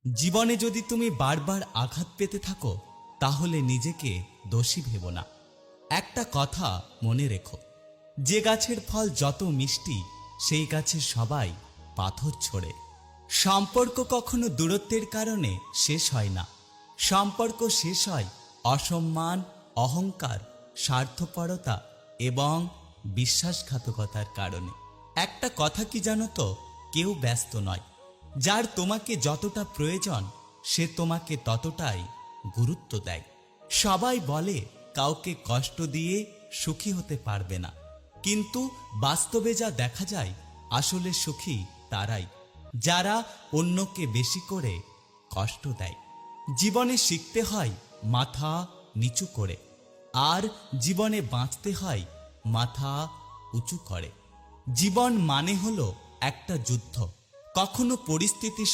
জীবনে যদি তুমি বারবার আঘাত পেতে থাকো তাহলে নিজেকে দোষী ভেবো না। একটা কথা মনে রেখো, যে গাছের ফল যত মিষ্টি সেই গাছের সবাই পাথর ছোড়ে। সম্পর্ক কখনো দূরত্বের কারণে শেষ হয় না। সম্পর্ক শেষ হয় অসম্মান, অহংকার, স্বার্থপরতা এবং বিশ্বাসঘাতকতার কারণে। একটা কথা কি জানো তো, কেউ ব্যস্ত নয়। যার তোমাকে যতটা প্রয়োজন সে তোমাকে ততটাই গুরুত্ব দেয়। সবাই বলে কাউকে কষ্ট দিয়ে সুখী হতে পারবে না, কিন্তু বাস্তবে যা দেখা যায় আসলে সুখী তারাই যারা অন্যকে বেশি করে কষ্ট দেয়। জীবনে শিখতে হয় মাথা নিচু করে, আর জীবনে বাঁচতে হয় মাথা উঁচু করে। জীবন মানে হলো একটা যুদ্ধ। কখনো পরিস্থিতির